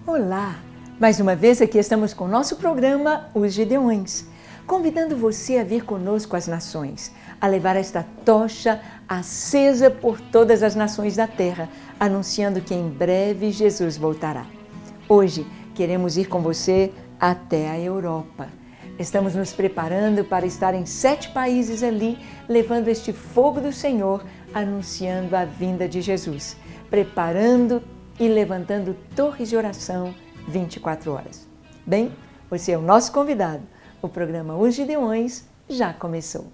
Olá! Mais uma vez aqui estamos com o nosso programa Os Gideões, convidando você a vir conosco às nações, a levar esta tocha acesa por todas as nações da terra, anunciando que em breve Jesus voltará. Hoje queremos ir com você até a Europa. Estamos nos preparando para estar em 7 países ali, levando este fogo do Senhor, anunciando a vinda de Jesus, preparando e levantando torres de oração 24 horas. Bem, você é o nosso convidado. O programa Os Gideões já começou.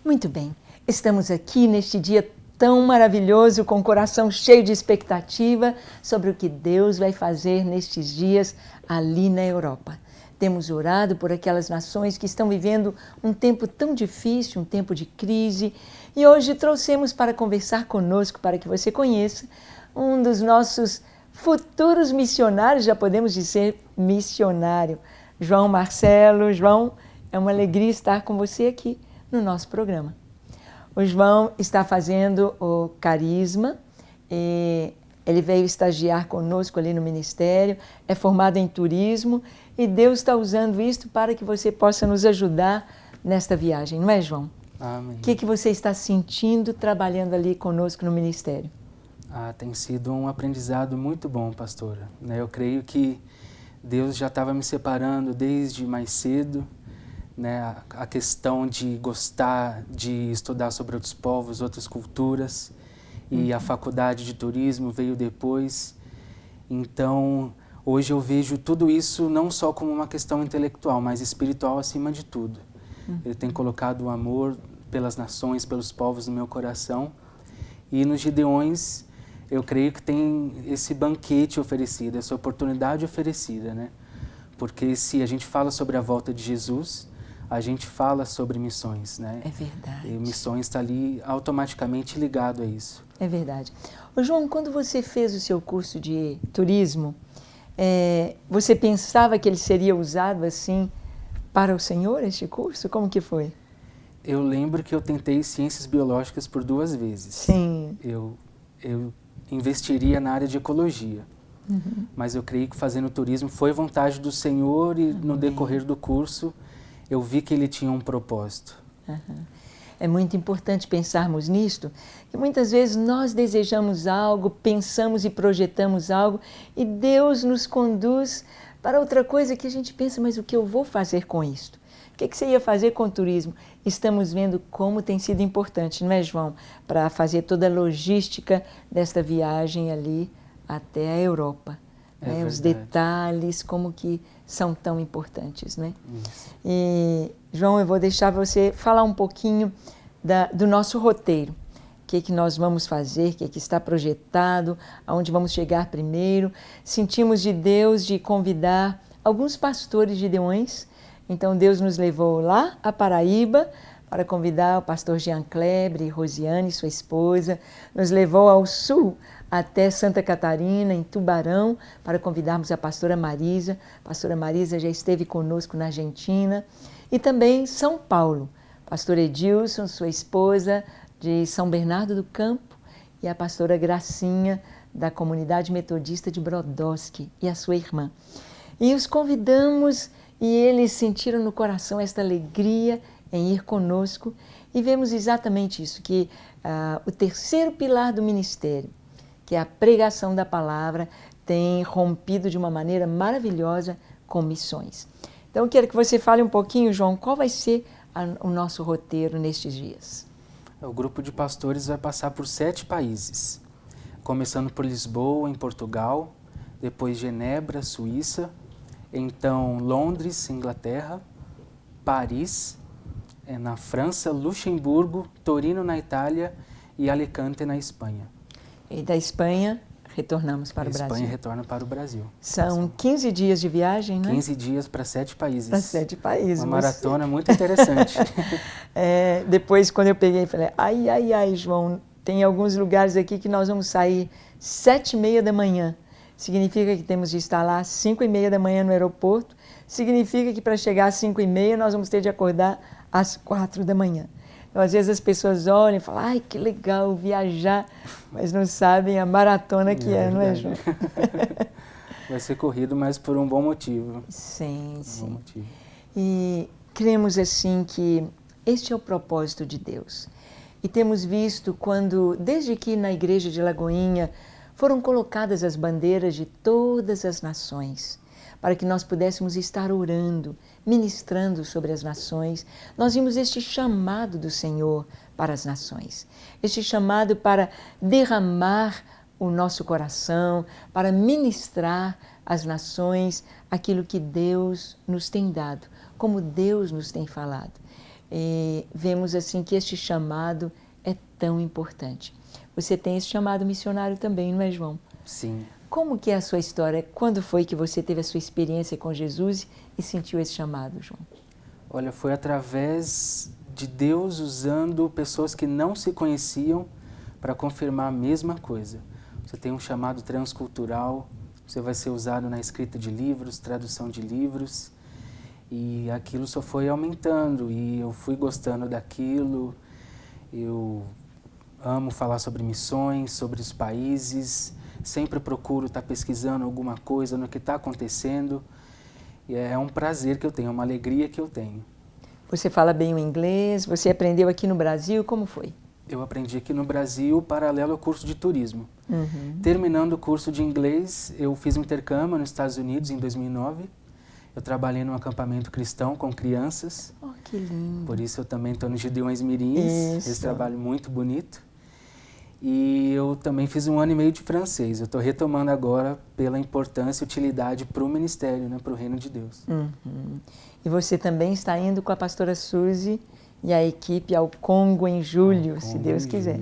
Muito bem, estamos aqui neste dia tão maravilhoso, com o coração cheio de expectativa sobre o que Deus vai fazer nestes dias ali na Europa. Temos orado por aquelas nações que estão vivendo um tempo tão difícil, um tempo de crise, e hoje trouxemos para conversar conosco, para que você conheça, um dos nossos futuros missionários, já podemos dizer missionário, João Marcelo. João, é uma alegria estar com você aqui no nosso programa. O João está fazendo o Carisma, ele veio estagiar conosco ali no ministério, é formado em turismo e Deus está usando isto para que você possa nos ajudar nesta viagem, não é, João? Amém. O que você está sentindo trabalhando ali conosco no ministério? Tem sido um aprendizado muito bom, pastora. Eu creio que Deus já estava me separando desde mais cedo, a questão de gostar de estudar sobre outros povos, outras culturas, e a faculdade de turismo veio depois. Então, hoje eu vejo tudo isso não só como uma questão intelectual, mas espiritual acima de tudo. Ele tem colocado o amor pelas nações, pelos povos no meu coração, e nos Gideões eu creio que tem esse banquete oferecido, essa oportunidade oferecida, Porque se a gente fala sobre a volta de Jesus, a gente fala sobre missões, É verdade. E missões está ali automaticamente ligado a isso. É verdade. Ô João, quando você fez o seu curso de turismo, você pensava que ele seria usado assim para o Senhor, este curso? Como que foi? Eu lembro que eu tentei ciências biológicas por 2 vezes. Sim. Eu investiria na área de ecologia. Mas eu creio que fazendo turismo foi vontade do Senhor e no decorrer do curso eu vi que ele tinha um propósito. É muito importante pensarmos nisto, que muitas vezes nós desejamos algo, pensamos e projetamos algo e Deus nos conduz para outra coisa que a gente pensa, mas o que eu vou fazer com isto? O que você ia fazer com o turismo? Estamos vendo como tem sido importante, não é, João? Para fazer toda a logística desta viagem ali até a Europa. Os detalhes, como que são tão importantes, Isso. E, João, eu vou deixar você falar um pouquinho do nosso roteiro. O que nós vamos fazer, o que está projetado, aonde vamos chegar primeiro. Sentimos de Deus de convidar alguns pastores gideões. Então, Deus nos levou lá a Paraíba para convidar o pastor Jean Kleber e Rosiane, sua esposa. Nos levou ao sul, até Santa Catarina, em Tubarão, para convidarmos a pastora Marisa. A pastora Marisa já esteve conosco na Argentina. E também São Paulo, pastor Edilson, sua esposa, de São Bernardo do Campo, e a pastora Gracinha, da comunidade metodista de Brodowski, e a sua irmã. E os convidamos, e eles sentiram no coração esta alegria em ir conosco, e vemos exatamente isso, que o terceiro pilar do ministério, que é a pregação da palavra, tem rompido de uma maneira maravilhosa com missões. Então, eu quero que você fale um pouquinho, João, qual vai ser o nosso roteiro nestes dias? O grupo de pastores vai passar por 7 países, começando por Lisboa, em Portugal, depois Genebra, Suíça, então Londres, Inglaterra, Paris, na França, Luxemburgo, Torino, na Itália e Alicante, na Espanha. E da Espanha, retornamos para o Brasil. Espanha retorna para o Brasil. São 15 dias de viagem, né? 15 dias para 7 países. Para 7 países. Uma maratona muito interessante. Depois, quando eu peguei, falei, ai, João, tem alguns lugares aqui que nós vamos sair 7h30 da manhã. Significa que temos de estar lá às 5h30 da manhã no aeroporto. Significa que para chegar às 5h30 nós vamos ter de acordar às 4 da manhã. Então, às vezes as pessoas olham e falam, ai, que legal viajar, mas não sabem a maratona que não é, João? Vai ser corrido, mas por um bom motivo. Sim, sim. Um bom motivo. E cremos assim que este é o propósito de Deus. E temos visto quando, desde que na igreja de Lagoinha foram colocadas as bandeiras de todas as nações, para que nós pudéssemos estar orando, ministrando sobre as nações, nós vimos este chamado do Senhor para as nações. Este chamado para derramar o nosso coração, para ministrar às nações aquilo que Deus nos tem dado, como Deus nos tem falado. E vemos assim que este chamado é tão importante. Você tem esse chamado missionário também, não é, João? Sim. Como que é a sua história? Quando foi que você teve a sua experiência com Jesus e sentiu esse chamado, João? Olha, foi através de Deus usando pessoas que não se conheciam para confirmar a mesma coisa. Você tem um chamado transcultural, você vai ser usado na escrita de livros, tradução de livros, e aquilo só foi aumentando, e eu fui gostando daquilo. Eu amo falar sobre missões, sobre os países, sempre procuro estar pesquisando alguma coisa no que está acontecendo. E é um prazer que eu tenho, é uma alegria que eu tenho. Você fala bem o inglês, você aprendeu aqui no Brasil, como foi? Eu aprendi aqui no Brasil, paralelo ao curso de turismo. Uhum. Terminando o curso de inglês, eu fiz um intercâmbio nos Estados Unidos em 2009. Eu trabalhei num acampamento cristão com crianças. Oh, que lindo. Por isso eu também estou no Gideões Mirins, esse trabalho muito bonito. E eu também fiz 1 ano e meio de francês. Eu estou retomando agora pela importância e utilidade para o ministério, né, para o reino de Deus. Uhum. E você também está indo com a pastora Suzy e a equipe ao Congo em julho, se Deus quiser,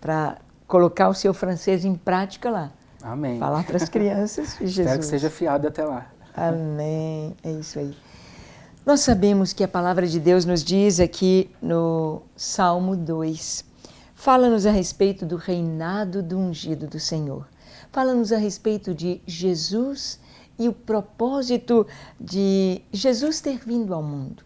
para colocar o seu francês em prática lá. Amém. Falar para as crianças de Jesus. Espero que seja fiado até lá. Amém. É isso aí. Nós sabemos que a palavra de Deus nos diz aqui no Salmo 2, fala-nos a respeito do reinado do ungido do Senhor. Fala-nos a respeito de Jesus e o propósito de Jesus ter vindo ao mundo.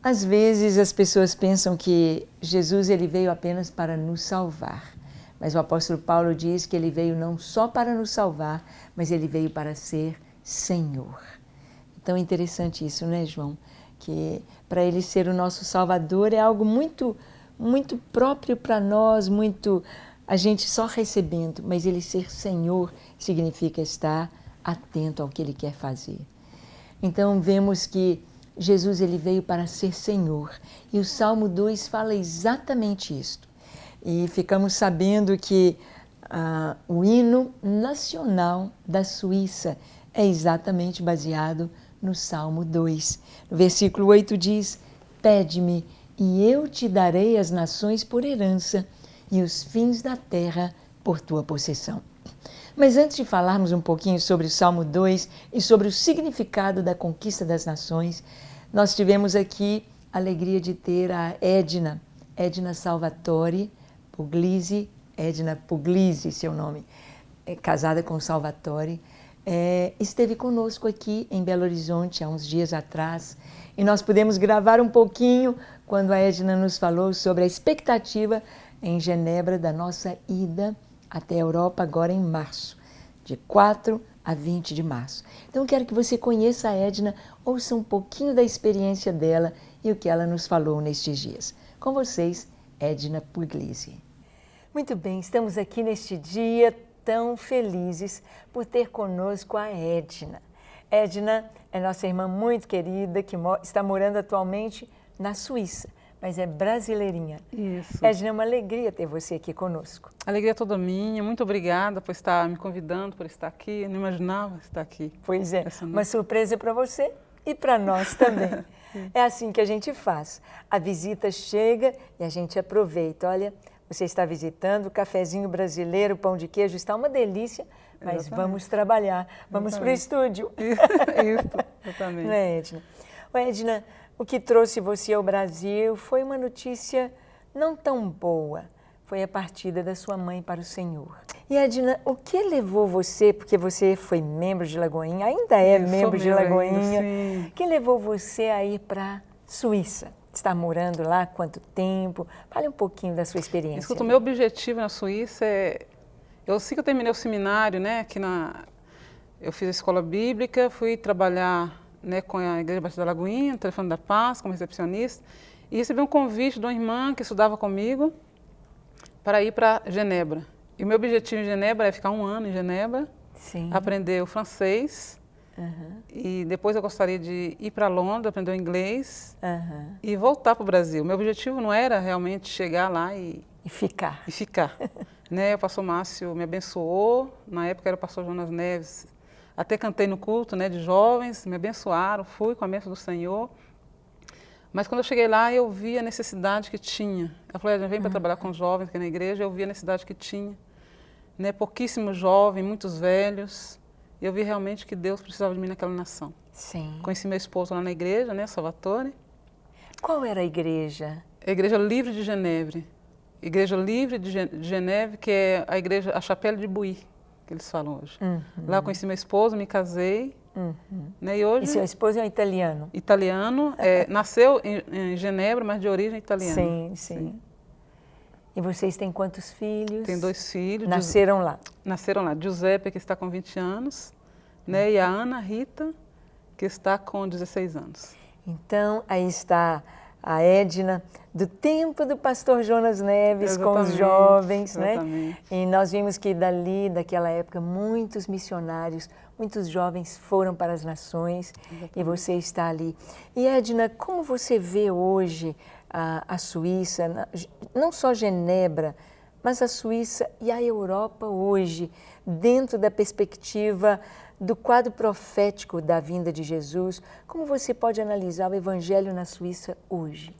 Às vezes as pessoas pensam que Jesus ele veio apenas para nos salvar, mas o apóstolo Paulo diz que ele veio não só para nos salvar, mas ele veio para ser Senhor. Então é interessante isso, né, João? Que para ele ser o nosso Salvador é algo muito próprio para nós, muito a gente só recebendo, mas ele ser Senhor significa estar atento ao que ele quer fazer. Então vemos que Jesus ele veio para ser Senhor e o Salmo 2 fala exatamente isto. E ficamos sabendo que o hino nacional da Suíça é exatamente baseado no Salmo 2. No versículo 8 diz, pede-me e eu te darei as nações por herança e os fins da terra por tua possessão. Mas antes de falarmos um pouquinho sobre o Salmo 2 e sobre o significado da conquista das nações, nós tivemos aqui a alegria de ter a Edna Salvatore Puglisi, Edna Puglisi, seu nome, casada com Salvatore, esteve conosco aqui em Belo Horizonte há uns dias atrás e nós pudemos gravar um pouquinho quando a Edna nos falou sobre a expectativa em Genebra da nossa ida até a Europa agora em março, de 4 a 20 de março. Então eu quero que você conheça a Edna, ouça um pouquinho da experiência dela e o que ela nos falou nestes dias. Com vocês, Edna Puglisi. Muito bem, estamos aqui neste dia tão felizes por ter conosco a Edna. Edna é nossa irmã muito querida que está morando atualmente na Suíça, mas é brasileirinha. Isso. Edna, é uma alegria ter você aqui conosco. A alegria é toda minha. Muito obrigada por estar me convidando, por estar aqui. Eu não imaginava estar aqui. Pois é, uma surpresa para você e para nós também. É assim que a gente faz. A visita chega e a gente aproveita. Olha, você está visitando, o cafezinho brasileiro, o pão de queijo, está uma delícia, mas Exatamente. vamos trabalhar, vamos para o estúdio. Isso, exatamente. Não é, Edna? Ô, Edna, o que trouxe você ao Brasil foi uma notícia não tão boa, foi a partida da sua mãe para o Senhor. E, Edna, o que levou você, porque você foi membro de Lagoinha, ainda é membro de Lagoinha, ainda, o que levou você a ir para a Suíça? Está morando lá há quanto tempo? Fale um pouquinho da sua experiência. Escuta, o meu objetivo na Suíça é... Assim que eu terminei o seminário, né, eu fiz a escola bíblica, fui trabalhar, né, com a Igreja Batista da Lagoinha, no Telefone da Paz, como recepcionista, e recebi um convite de uma irmã que estudava comigo para ir para Genebra. E o meu objetivo em Genebra é ficar 1 ano em Genebra, Sim. aprender o francês, e depois eu gostaria de ir para Londres, aprender o inglês e voltar para o Brasil. Meu objetivo não era realmente chegar lá e ficar. Né, o pastor Márcio me abençoou, na época era o pastor Jonas Neves, até cantei no culto, né, de jovens, me abençoaram, fui com a bênção do Senhor. Mas quando eu cheguei lá, eu vi a necessidade que tinha. Eu falei, vem para trabalhar com jovens aqui na igreja, eu vi a necessidade que tinha. Né, pouquíssimos jovens, muitos velhos. E eu vi realmente que Deus precisava de mim naquela nação. Sim. Conheci meu esposo lá na igreja, né, Salvatore. Qual era a igreja? A Igreja Livre de Genebra. Igreja Livre de Genebra, que é a igreja, a Chapelle de Buí, que eles falam hoje. Lá eu conheci meu esposo, me casei. Né, e hoje, seu esposo é um italiano? Italiano, nasceu em Genebra, mas de origem italiana. Sim. E vocês têm quantos filhos? Tem 2 filhos. Nasceram lá? Nasceram lá. Giuseppe, que está com 20 anos, né, e a Ana Rita, que está com 16 anos. Então, aí está a Edna, do tempo do pastor Jonas Neves, com os jovens, né? E nós vimos que daquela época, muitos missionários, muitos jovens foram para as nações. E você está ali. E Edna, como você vê hoje a Suíça, não só Genebra, mas a Suíça e a Europa hoje, dentro da perspectiva do quadro profético da vinda de Jesus, como você pode analisar o Evangelho na Suíça hoje?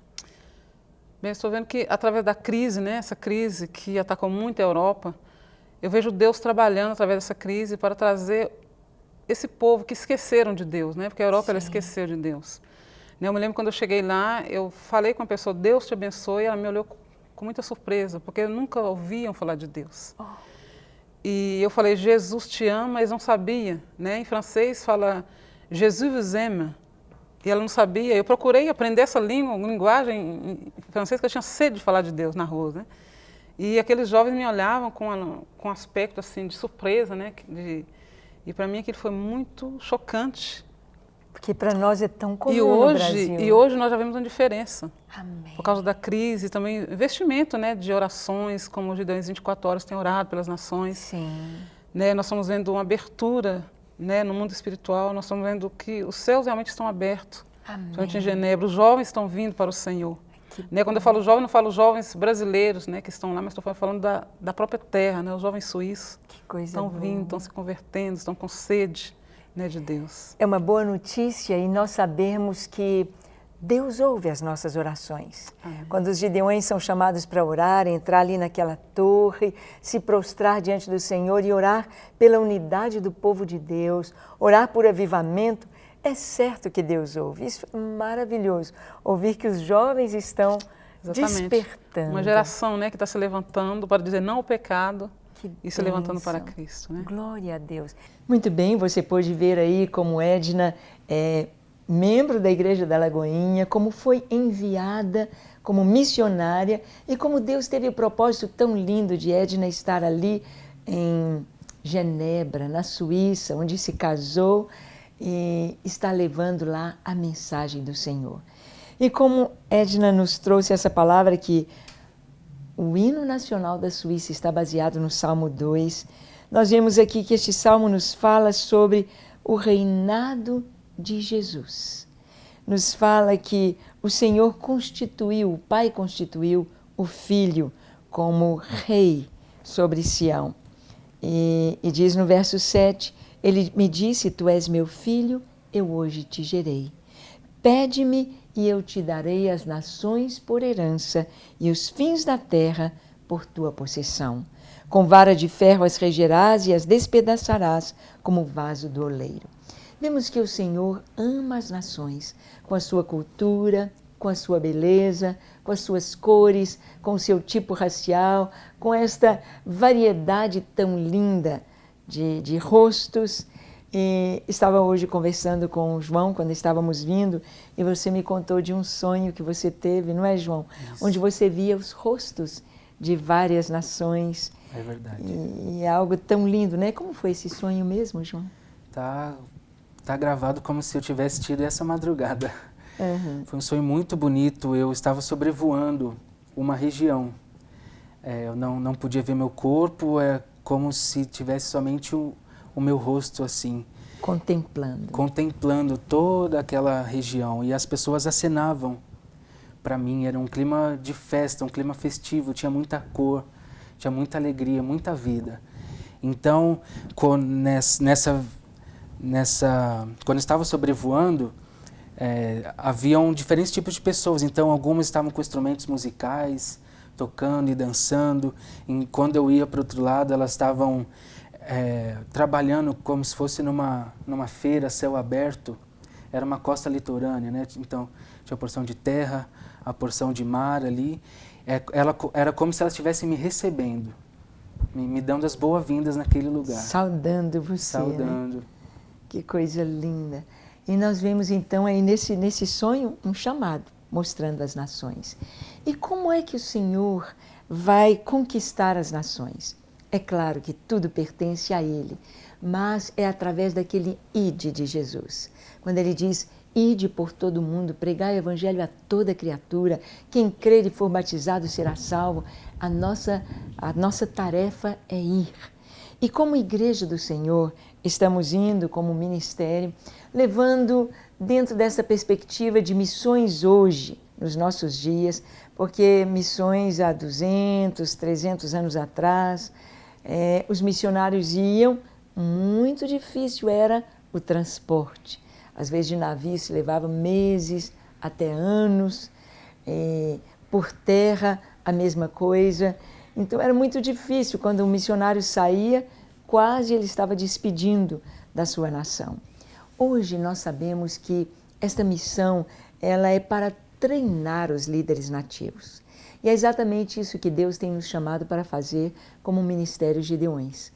Bem, estou vendo que através da crise, né, essa crise que atacou muito a Europa, eu vejo Deus trabalhando através dessa crise para trazer esse povo que esqueceram de Deus, né, porque a Europa ela esqueceu de Deus. Eu me lembro quando eu cheguei lá, eu falei com a pessoa, Deus te abençoe, e ela me olhou com muita surpresa, porque nunca ouviam falar de Deus. E eu falei, Jesus te ama, eles não sabiam, né? Em francês fala, Jesus vous aime, e ela não sabia. Eu procurei aprender essa linguagem em francês, que eu tinha sede de falar de Deus na rua, né? E aqueles jovens me olhavam com um aspecto assim, de surpresa, né? E para mim aquilo foi muito chocante. Porque para nós é tão comum no Brasil. E hoje nós já vemos uma diferença. Amém. Por causa da crise, também investimento, né, de orações, como os Gideões 24 horas têm orado pelas nações. Sim. Né, nós estamos vendo uma abertura, né, no mundo espiritual, nós estamos vendo que os céus realmente estão abertos. Amém. Principalmente em Genebra, os jovens estão vindo para o Senhor. Né, quando eu falo jovens, não falo jovens brasileiros, né, que estão lá, mas estou falando da própria terra, né, os jovens suíços. Que coisa estão boa. vindo, estão se convertendo, estão com sede, né, de Deus. É uma boa notícia e nós sabemos que Deus ouve as nossas orações. Quando os gideões são chamados para orar, entrar ali naquela torre, se prostrar diante do Senhor e orar pela unidade do povo de Deus, orar por avivamento, é certo que Deus ouve. Isso é maravilhoso, ouvir que os jovens estão despertando. Uma geração, né, que está se levantando para dizer não ao pecado e se levantando para Cristo. Né? Glória a Deus. Muito bem, você pôde ver aí como Edna é membro da Igreja da Lagoinha, como foi enviada como missionária e como Deus teve o propósito tão lindo de Edna estar ali em Genebra, na Suíça, onde se casou e está levando lá a mensagem do Senhor. E como Edna nos trouxe essa palavra que o hino nacional da Suíça está baseado no Salmo 2, nós vemos aqui que este salmo nos fala sobre o reinado de Jesus. Nos fala que o Senhor constituiu, o Pai constituiu o Filho como rei sobre Sião. E diz no verso 7, ele me disse, tu és meu filho, eu hoje te gerei. Pede-me e eu te darei as nações por herança e os fins da terra por tua possessão. Com vara de ferro as regerás e as despedaçarás como vaso do oleiro. Vemos que o Senhor ama as nações, com a sua cultura, com a sua beleza, com as suas cores, com o seu tipo racial, com esta variedade tão linda de rostos. E estava hoje conversando com o João, quando estávamos vindo, e você me contou de um sonho que você teve, não é, João? Isso. Onde você via os rostos de várias nações. É verdade. E é algo tão lindo, né? Como foi esse sonho mesmo, João? Tá gravado como se eu tivesse tido essa madrugada. Uhum. Foi um sonho muito bonito. Eu estava sobrevoando uma região. Eu não podia ver meu corpo, é como se tivesse somente o meu rosto assim. Contemplando toda aquela região. E as pessoas acenavam para mim. Era um clima de festa, um clima festivo, tinha muita cor, tinha muita alegria, muita vida. Então, quando eu estava sobrevoando, haviam diferentes tipos de pessoas. Então, algumas estavam com instrumentos musicais, tocando e dançando. E quando eu ia para o outro lado, elas estavam trabalhando como se fosse numa feira, céu aberto. Era uma costa litorânea, né? Então, tinha a porção de terra, a porção de mar ali. Era como se elas estivessem me recebendo, me dando as boas-vindas naquele lugar. Saudando você. Saudando. Né? Que coisa linda. E nós vemos então aí nesse sonho um chamado, mostrando as nações. E como é que o Senhor vai conquistar as nações? É claro que tudo pertence a Ele, mas é através daquele ide de Jesus. Quando Ele diz, ide por todo o mundo, pregai o Evangelho a toda criatura, quem crer e for batizado será salvo. A nossa tarefa é ir. E como Igreja do Senhor, estamos indo como ministério, levando dentro dessa perspectiva de missões hoje, nos nossos dias, porque missões há 200, 300 anos atrás, os missionários iam, muito difícil era o transporte. Às vezes de navio se levava meses, até anos, por terra a mesma coisa. Então era muito difícil, quando um missionário saía, quase ele estava despedindo da sua nação. Hoje nós sabemos que esta missão ela é para treinar os líderes nativos. E é exatamente isso que Deus tem nos chamado para fazer como Ministério Gideões.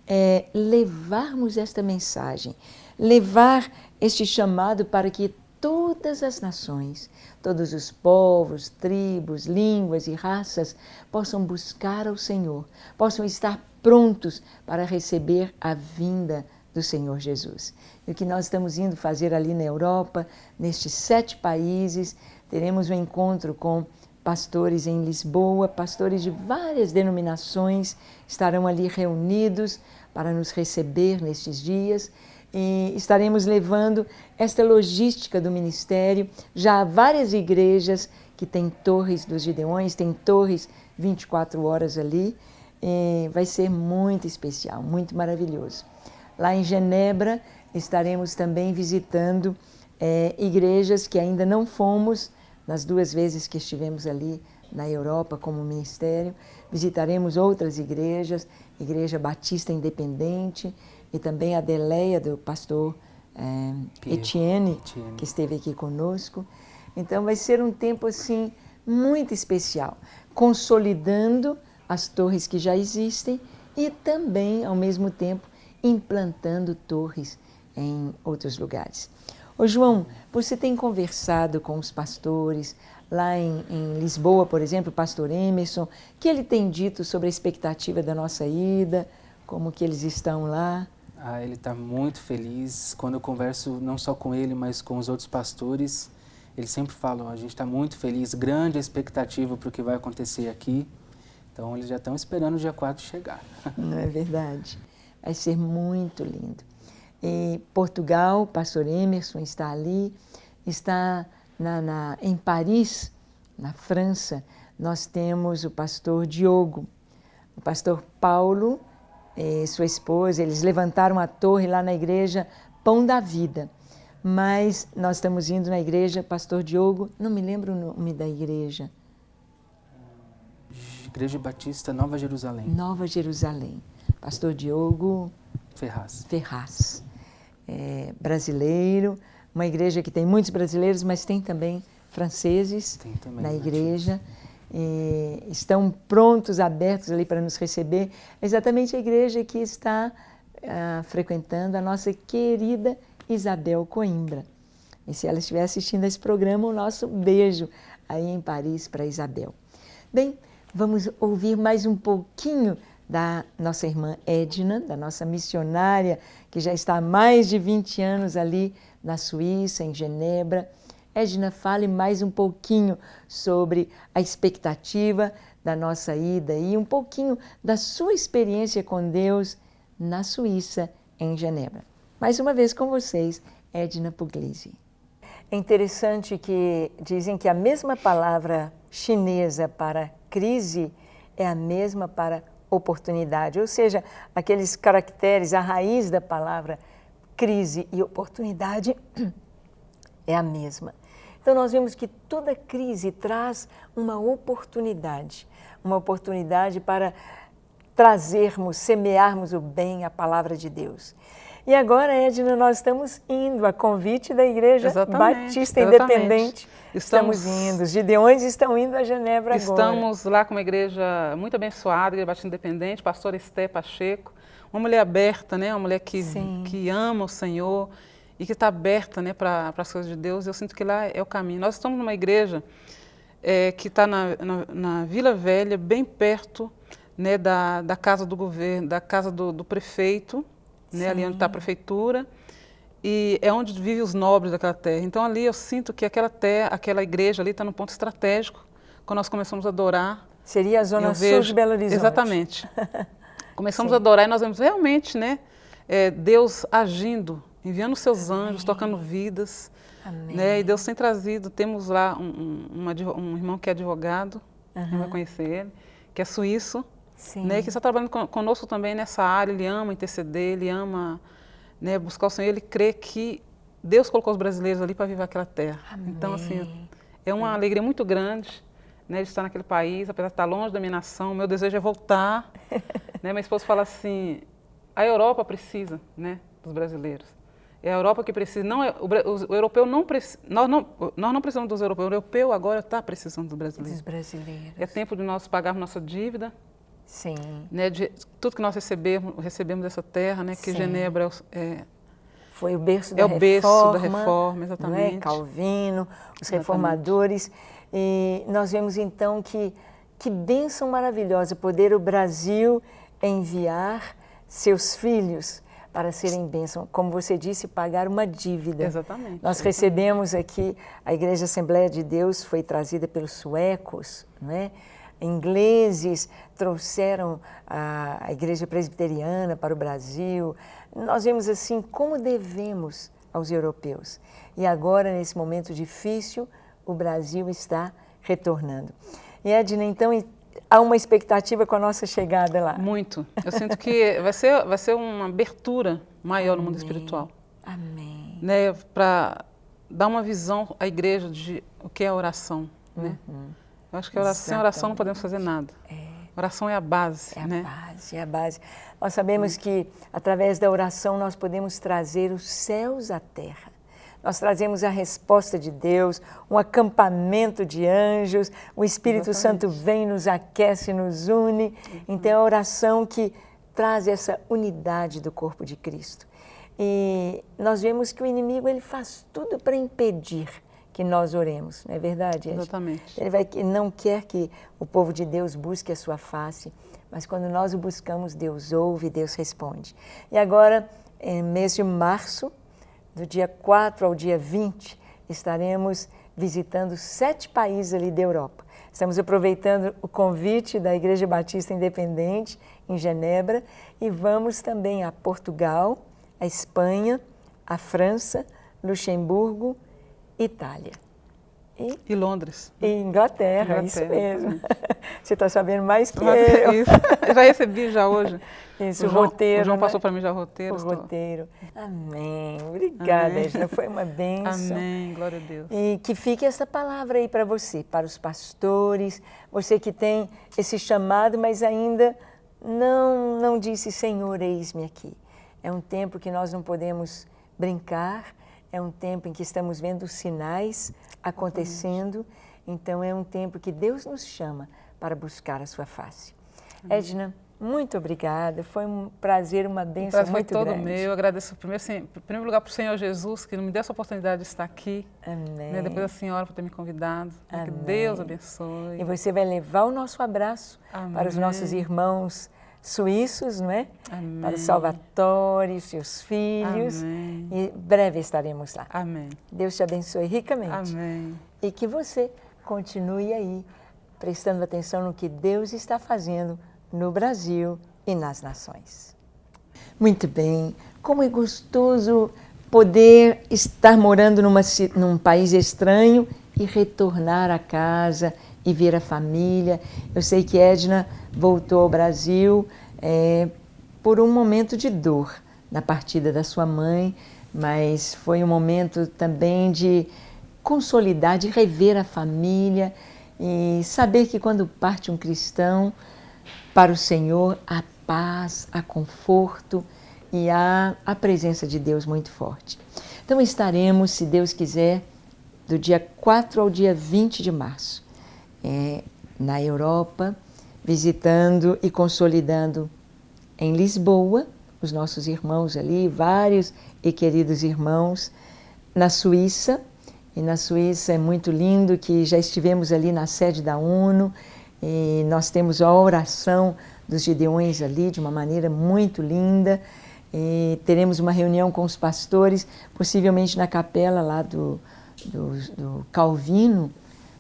É levarmos esta mensagem, levar este chamado para que todas as nações, todos os povos, tribos, línguas e raças possam buscar ao Senhor, possam estar prontos para receber a vinda do Senhor Jesus. E o que nós estamos indo fazer ali na Europa, nestes 7 países, teremos um encontro com pastores em Lisboa, pastores de várias denominações estarão ali reunidos para nos receber nestes dias. E estaremos levando esta logística do ministério. Já há várias igrejas que têm torres dos Gideões, têm torres 24 horas ali. E vai ser muito especial, muito maravilhoso. Lá em Genebra estaremos também visitando igrejas que ainda não fomos, nas 2 vezes que estivemos ali na Europa como ministério. Visitaremos outras igrejas, Igreja Batista Independente, e também a Adeleia do pastor Etienne, que esteve aqui conosco. Então vai ser um tempo assim muito especial, consolidando as torres que já existem e também, ao mesmo tempo, implantando torres em outros lugares. Ô João, você tem conversado com os pastores lá em Lisboa, por exemplo, o pastor Emerson, que ele tem dito sobre a expectativa da nossa ida, como que eles estão lá? Ele está muito feliz. Quando eu converso não só com ele, mas com os outros pastores, eles sempre falam, a gente está muito feliz, grande expectativa para o que vai acontecer aqui. Então, eles já estão esperando o dia 4 chegar. Não é verdade? Vai ser muito lindo. Em Portugal, o pastor Emerson está ali, está em Paris, na França, nós temos o pastor Diogo, o pastor Paulo, sua esposa, eles levantaram a torre lá na igreja Pão da Vida. Mas nós estamos indo na igreja Pastor Diogo, não me lembro o nome da igreja. Igreja Batista Nova Jerusalém. Nova Jerusalém. Pastor Diogo Ferraz. Brasileiro, uma igreja que tem muitos brasileiros, mas tem também franceses na igreja. Estão prontos, abertos ali para nos receber. É exatamente a igreja que está frequentando a nossa querida Isabel Coimbra. E se ela estiver assistindo a esse programa, o nosso beijo aí em Paris para Isabel. Bem, vamos ouvir mais um pouquinho da nossa irmã Edna, da nossa missionária, que já está há mais de 20 anos ali na Suíça, em Genebra. Edna, fale mais um pouquinho sobre a expectativa da nossa ida e um pouquinho da sua experiência com Deus na Suíça, em Genebra. Mais uma vez com vocês, Edna Puglisi. É interessante que dizem que a mesma palavra chinesa para crise é a mesma para oportunidade, ou seja, aqueles caracteres, a raiz da palavra crise e oportunidade é a mesma. Então nós vemos que toda crise traz uma oportunidade para trazermos, semearmos o bem, a palavra de Deus. E agora, Edna, nós estamos indo a convite da Igreja Batista Independente. Estamos indo. Os Gideões estão indo a Genebra agora. Estamos lá com uma igreja muito abençoada, Igreja Batista Independente, pastora Esté Pacheco, uma mulher aberta, né? Uma mulher que ama o Senhor e que está aberta, né, para as coisas de Deus. Eu sinto que lá é o caminho. Nós estamos numa igreja que está na Vila Velha, bem perto, né, da casa do governo, da casa do prefeito, né, ali onde está a prefeitura, e é onde vivem os nobres daquela terra. Então ali eu sinto que aquela igreja ali está num ponto estratégico, quando nós começamos a adorar. Seria a zona sul de Belo Horizonte. Exatamente. Começamos a adorar e nós vemos realmente, né, Deus agindo, enviando os seus anjos, tocando vidas. Amém. Né, e Deus tem trazido, temos lá um irmão que é advogado, não vai conhecer ele, que é suíço, né, que está trabalhando conosco também nessa área. Ele ama interceder, ele ama, né, buscar o Senhor, ele crê que Deus colocou os brasileiros ali para viver aquela terra. Amém. Então, assim, é uma alegria muito grande, né, de estar naquele país, apesar de estar longe da minha nação. Meu desejo é voltar. Né, minha esposa fala assim, a Europa precisa, né, dos brasileiros. É a Europa que precisa, não é, o europeu não precisa, nós não precisamos dos europeus, o europeu agora está precisando dos brasileiros. Dos brasileiros. É tempo de nós pagarmos nossa dívida. Sim. Né, de tudo que nós recebemos dessa terra, né, que Genebra foi o berço da reforma. É o berço da reforma, exatamente. Não é? Calvino, os reformadores. E nós vemos então que bênção maravilhosa poder o Brasil enviar seus filhos para serem bênção, como você disse, pagar uma dívida. Exatamente. Nós recebemos aqui, a Igreja Assembleia de Deus foi trazida pelos suecos, não é? Ingleses trouxeram a Igreja Presbiteriana para o Brasil. Nós vemos assim como devemos aos europeus. E agora, nesse momento difícil, o Brasil está retornando. E Edna, então, há uma expectativa com a nossa chegada lá? Muito. Eu sinto que vai ser uma abertura maior no mundo espiritual. Amém. Né, para dar uma visão à igreja de o que é a oração, né? Eu acho que sem oração não podemos fazer nada. Oração é a base. É a base. Nós sabemos que, através da oração, nós podemos trazer os céus à terra. Nós trazemos a resposta de Deus, um acampamento de anjos, o Espírito Santo vem, nos aquece, nos une. Então, é a oração que traz essa unidade do corpo de Cristo. E nós vemos que o inimigo ele faz tudo para impedir que nós oremos, não é verdade? Exatamente. Ele não quer que o povo de Deus busque a sua face, mas quando nós o buscamos, Deus ouve, Deus responde. E agora, em mês de março, do dia 4 ao dia 20, estaremos visitando 7 países ali da Europa. Estamos aproveitando o convite da Igreja Batista Independente, em Genebra, e vamos também a Portugal, a Espanha, a França, Luxemburgo, Itália. E Londres. E Inglaterra, isso mesmo. Você está sabendo mais que Mas, eu. Isso. Eu já recebi já hoje. Isso, o roteiro. O João né? passou para mim já o roteiro. O roteiro. Amém. Obrigada, Edna. Foi uma bênção. Amém. Glória a Deus. E que fique essa palavra aí para você, para os pastores, você que tem esse chamado, mas ainda não disse, Senhor, eis-me aqui. É um tempo que nós não podemos brincar, é um tempo em que estamos vendo sinais acontecendo, então é um tempo que Deus nos chama para buscar a sua face. Edna, muito obrigada, foi um prazer, uma bênção muito grande. Foi todo meu, eu agradeço em primeiro lugar para o Senhor Jesus, que me deu essa oportunidade de estar aqui. Amém. Né? Depois a senhora por ter me convidado. Que Deus abençoe. E você vai levar o nosso abraço para os nossos irmãos suíços, não é? Amém. Para o Salvatore, os seus filhos. Amém. E breve estaremos lá. Amém. Deus te abençoe ricamente. Amém. E que você continue aí, prestando atenção no que Deus está fazendo no Brasil e nas nações. Muito bem. Como é gostoso poder estar morando num país estranho e retornar a casa e ver a família. Eu sei que Edna voltou ao Brasil por um momento de dor na partida da sua mãe, mas foi um momento também de consolidar, de rever a família e saber que quando parte um cristão para o Senhor, há paz, há conforto e há a presença de Deus muito forte. Então estaremos, se Deus quiser, do dia 4 ao dia 20 de março, na Europa, visitando e consolidando em Lisboa, os nossos irmãos ali, vários e queridos irmãos, na Suíça, e na Suíça é muito lindo que já estivemos ali na sede da ONU, e nós temos a oração dos Gideões ali de uma maneira muito linda, e teremos uma reunião com os pastores, possivelmente na capela lá do Calvino,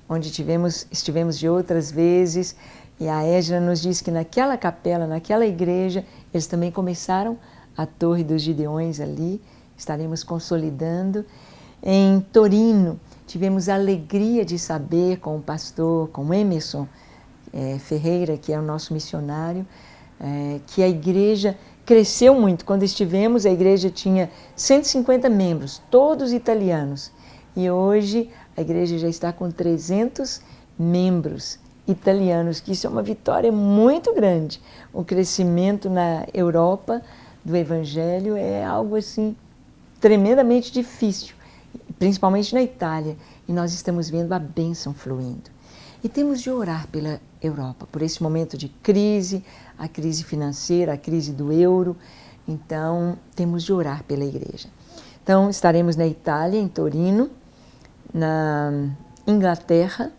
onde estivemos de outras vezes, e a Edna nos disse que naquela capela, naquela igreja, eles também começaram a Torre dos Gideões ali, estaremos consolidando. Em Torino, tivemos a alegria de saber com o pastor, com o Emerson Ferreira, que é o nosso missionário, que a igreja cresceu muito. Quando estivemos, a igreja tinha 150 membros, todos italianos, e hoje a igreja já está com 300 membros italianos, que isso é uma vitória muito grande. O crescimento na Europa do Evangelho é algo assim tremendamente difícil, principalmente na Itália, e nós estamos vendo a bênção fluindo. E temos de orar pela Europa, por esse momento de crise, a crise financeira, a crise do euro, então temos de orar pela igreja. Então estaremos na Itália, em Torino, na Inglaterra.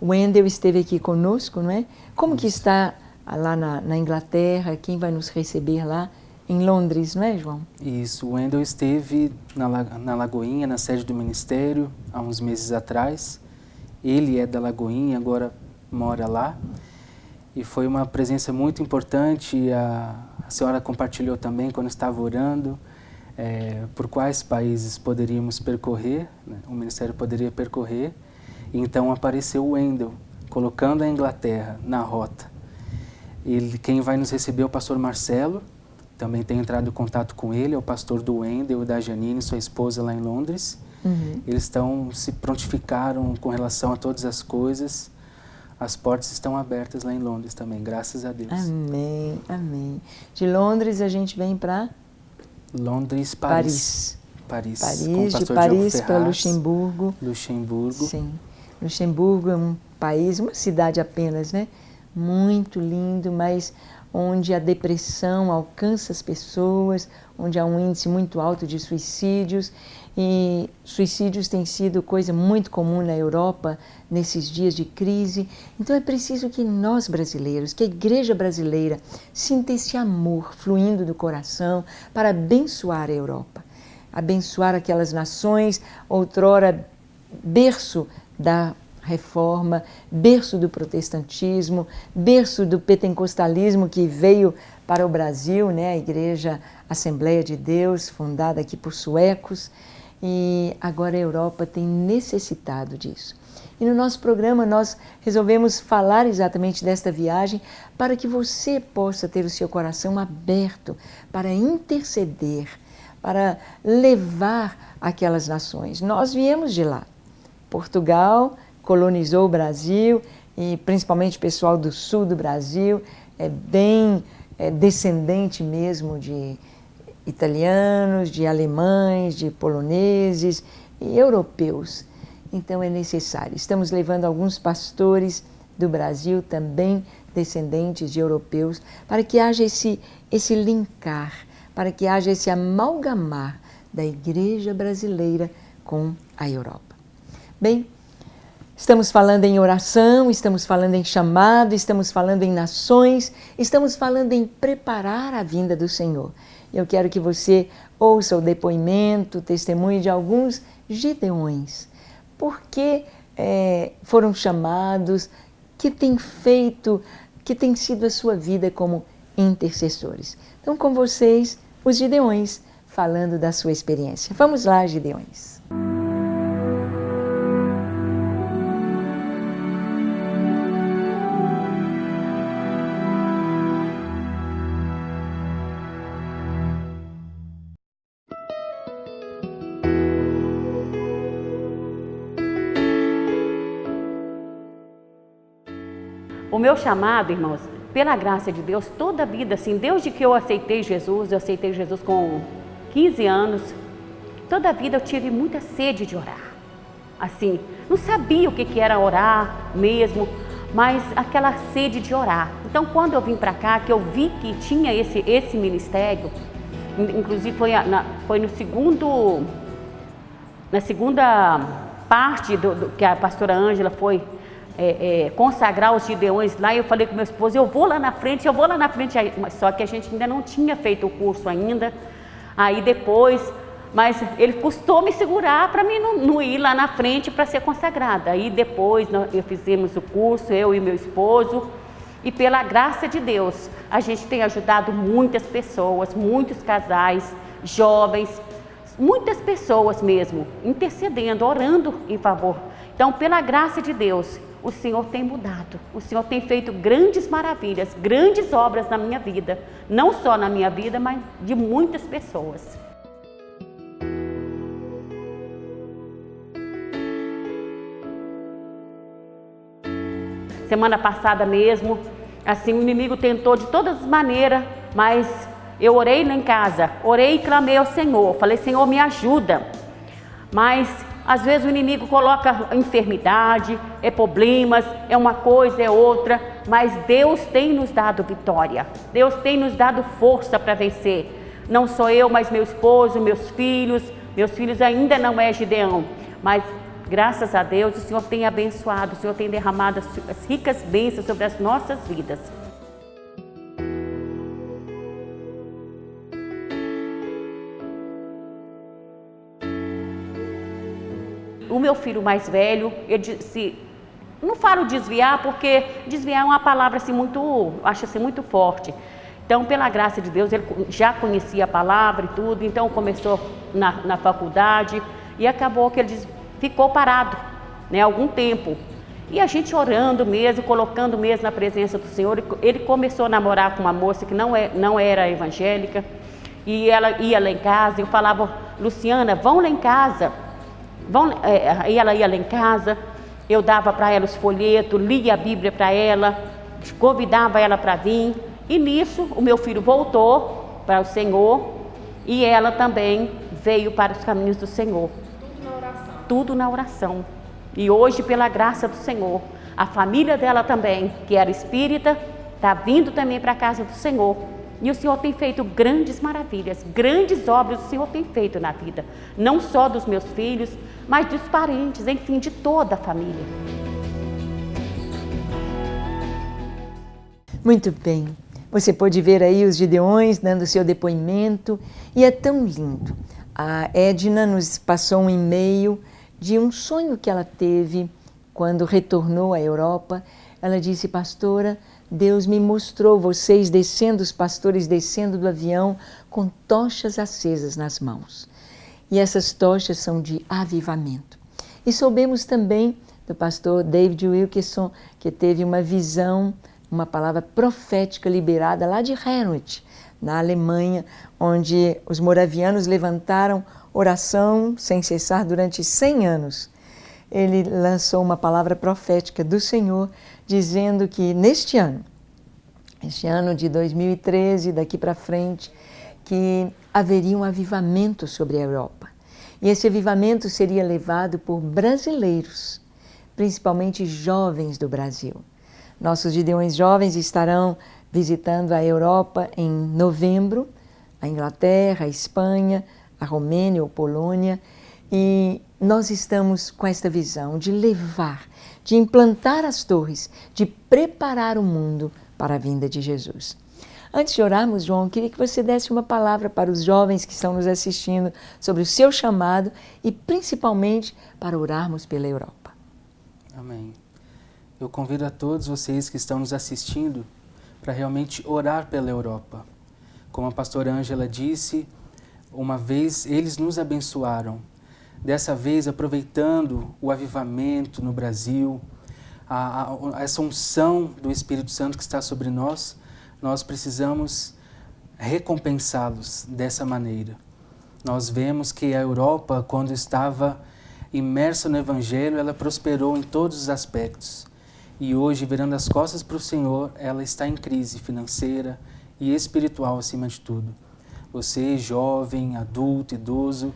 O Wendel esteve aqui conosco, não é? Como que está lá na Inglaterra? Quem vai nos receber lá? Em Londres, não é, João? Isso, o Wendel esteve na Lagoinha, na sede do ministério, há uns meses atrás. Ele é da Lagoinha, agora mora lá. E foi uma presença muito importante. A senhora compartilhou também, quando estava orando, por quais países poderíamos percorrer, né? O ministério poderia percorrer. E então apareceu o Wendel, colocando a Inglaterra na rota. Quem vai nos receber é o pastor Marcelo. Também tenho entrado em contato com ele, é o pastor do Wendel e da Janine, sua esposa, lá em Londres. Uhum. Eles se prontificaram com relação a todas as coisas. As portas estão abertas lá em Londres também, graças a Deus. Amém, amém. De Londres a gente vem para? Londres, Paris. Paris, de Paris para Luxemburgo. Luxemburgo. Sim. Luxemburgo é um país, uma cidade apenas, né? Muito lindo, mas onde a depressão alcança as pessoas, onde há um índice muito alto de suicídios. E suicídios têm sido coisa muito comum na Europa nesses dias de crise. Então é preciso que nós brasileiros, que a igreja brasileira sinta esse amor fluindo do coração para abençoar a Europa, abençoar aquelas nações, outrora berço da Reforma, berço do protestantismo, berço do pentecostalismo que veio para o Brasil, né? A Igreja Assembleia de Deus, fundada aqui por suecos. e agora a Europa tem necessitado disso. E no nosso programa nós resolvemos falar exatamente desta viagem para que você possa ter o seu coração aberto para interceder, para levar aquelas nações. Nós viemos de lá. Portugal colonizou o Brasil e principalmente o pessoal do sul do Brasil é bem descendente mesmo de italianos, de alemães, de poloneses e europeus. Então é necessário. Estamos levando alguns pastores do Brasil, também descendentes de europeus, para que haja esse linkar, para que haja esse amalgamar da igreja brasileira com a Europa. Bem, estamos falando em oração, estamos falando em chamado, estamos falando em nações, estamos falando em preparar a vinda do Senhor. Eu quero que você ouça o depoimento, o testemunho de alguns gideões. Por que foram chamados, que tem feito, que tem sido a sua vida como intercessores. Então, com vocês, os gideões, falando da sua experiência. Vamos lá, gideões. O meu chamado, irmãos, pela graça de Deus, toda a vida, assim, desde que eu aceitei Jesus com 15 anos, toda a vida eu tive muita sede de orar. Assim, não sabia o que era orar mesmo, mas aquela sede de orar. Então, quando eu vim para cá, que eu vi que tinha esse ministério, inclusive foi na segunda parte que a pastora Ângela foi consagrar os gideões lá, e eu falei com meu esposo, eu vou lá na frente, só que a gente ainda não tinha feito o curso ainda, aí depois, mas ele custou me segurar para mim não ir lá na frente para ser consagrada. Aí depois eu fizemos o curso, eu e meu esposo, e pela graça de Deus, a gente tem ajudado muitas pessoas, muitos casais, jovens, muitas pessoas mesmo, intercedendo, orando em favor. Então, pela graça de Deus, o Senhor tem mudado, o Senhor tem feito grandes maravilhas, grandes obras na minha vida, não só na minha vida, mas de muitas pessoas. Semana passada mesmo, assim, o inimigo tentou de todas as maneiras, mas eu orei lá em casa, orei e clamei ao Senhor, falei, Senhor, me ajuda, mas às vezes o inimigo coloca enfermidade, problemas, uma coisa, outra, mas Deus tem nos dado vitória, Deus tem nos dado força para vencer. Não só eu, mas meu esposo, meus filhos ainda não é Gideão, mas graças a Deus o Senhor tem abençoado, o Senhor tem derramado as ricas bênçãos sobre as nossas vidas. O meu filho mais velho, eu disse, não falo desviar, porque desviar é uma palavra assim acho assim muito forte. Então, pela graça de Deus, ele já conhecia a palavra e tudo, então começou na faculdade e acabou que ele ficou parado, né, algum tempo. E a gente orando mesmo, colocando mesmo na presença do Senhor, ele começou a namorar com uma moça que não era evangélica, e ela ia lá em casa, eu falava, Luciana, vão lá em casa. E ela ia lá em casa, eu dava para ela os folhetos, lia a Bíblia para ela, convidava ela para vir, e nisso o meu filho voltou para o Senhor e ela também veio para os caminhos do Senhor. Tudo na oração. Tudo na oração. E hoje, pela graça do Senhor, a família dela também, que era espírita, está vindo também para a casa do Senhor. E o Senhor tem feito grandes maravilhas, grandes obras o Senhor tem feito na vida, não só dos meus filhos, mas dos parentes, enfim, de toda a família. Muito bem, você pode ver aí os gideões dando seu depoimento, e é tão lindo. A Edna nos passou um e-mail de um sonho que ela teve quando retornou à Europa. Ela disse, pastora, Deus me mostrou vocês descendo, os pastores descendo do avião com tochas acesas nas mãos. e essas tochas são de avivamento. E soubemos também do pastor David Wilkerson, que teve uma visão, uma palavra profética liberada lá de Herrnhut, na Alemanha, onde os moravianos levantaram oração sem cessar durante 100 anos. Ele lançou uma palavra profética do Senhor, dizendo que neste ano de 2013, daqui para frente, que haveria um avivamento sobre a Europa. E esse avivamento seria levado por brasileiros, principalmente jovens do Brasil. Nossos Gideões jovens estarão visitando a Europa em novembro, a Inglaterra, a Espanha, a Romênia ou Polônia, e nós estamos com esta visão de levar, de implantar as torres, de preparar o mundo para a vinda de Jesus. Antes de orarmos, João, eu queria que você desse uma palavra para os jovens que estão nos assistindo sobre o seu chamado e principalmente para orarmos pela Europa. Amém. Eu convido a todos vocês que estão nos assistindo para realmente orar pela Europa. Como a pastora Ângela disse, uma vez eles nos abençoaram. Dessa vez, aproveitando o avivamento no Brasil, essa unção do Espírito Santo que está sobre nós, nós precisamos recompensá-los dessa maneira. Nós vemos que a Europa, quando estava imersa no Evangelho, ela prosperou em todos os aspectos. E hoje, virando as costas para o Senhor, ela está em crise financeira e espiritual acima de tudo. Você, jovem, adulto, idoso,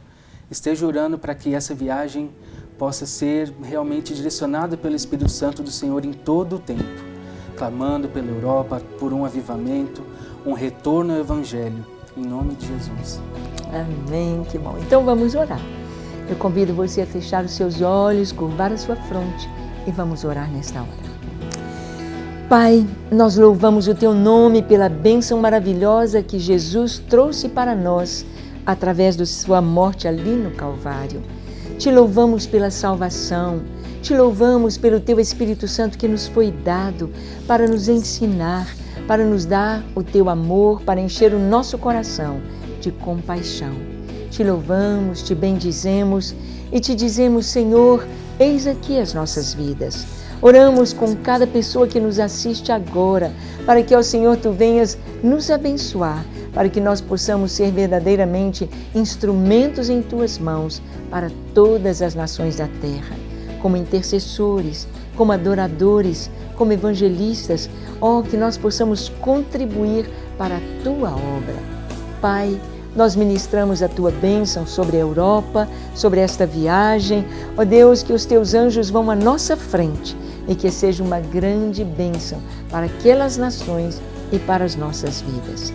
esteja orando para que essa viagem possa ser realmente direcionada pelo Espírito Santo do Senhor em todo o tempo, clamando pela Europa por um avivamento, um retorno ao Evangelho, em nome de Jesus. Amém, que bom. Então vamos orar. Eu convido você a fechar os seus olhos, curvar a sua fronte e vamos orar nesta hora. Pai, nós louvamos o Teu nome pela bênção maravilhosa que Jesus trouxe para nós através de sua morte ali no Calvário. Te louvamos pela salvação, te louvamos pelo Teu Espírito Santo que nos foi dado para nos ensinar, para nos dar o Teu amor, para encher o nosso coração de compaixão. Te louvamos, te bendizemos e te dizemos, Senhor, eis aqui as nossas vidas. Oramos com cada pessoa que nos assiste agora, para que, ó Senhor, Tu venhas nos abençoar, para que nós possamos ser verdadeiramente instrumentos em Tuas mãos para todas as nações da terra, como intercessores, como adoradores, como evangelistas, ó, que nós possamos contribuir para a Tua obra. Pai, nós ministramos a Tua bênção sobre a Europa, sobre esta viagem. Ó Deus, que os Teus anjos vão à nossa frente e que seja uma grande bênção para aquelas nações e para as nossas vidas.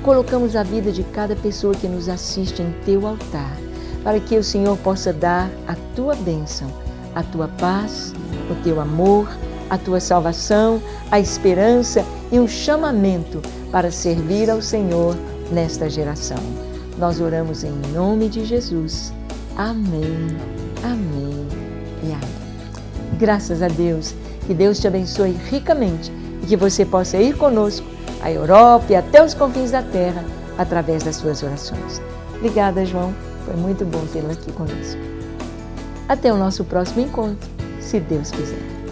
Colocamos a vida de cada pessoa que nos assiste em Teu altar, para que o Senhor possa dar a Tua bênção, a Tua paz, o Teu amor, a Tua salvação, a esperança e um chamamento para servir ao Senhor nesta geração. Nós oramos em nome de Jesus. Amém, amém e amém. Graças a Deus, que Deus te abençoe ricamente e que você possa ir conosco à Europa e até os confins da terra através das suas orações. Obrigada, João. Foi muito bom tê-lo aqui conosco. Até o nosso próximo encontro, se Deus quiser.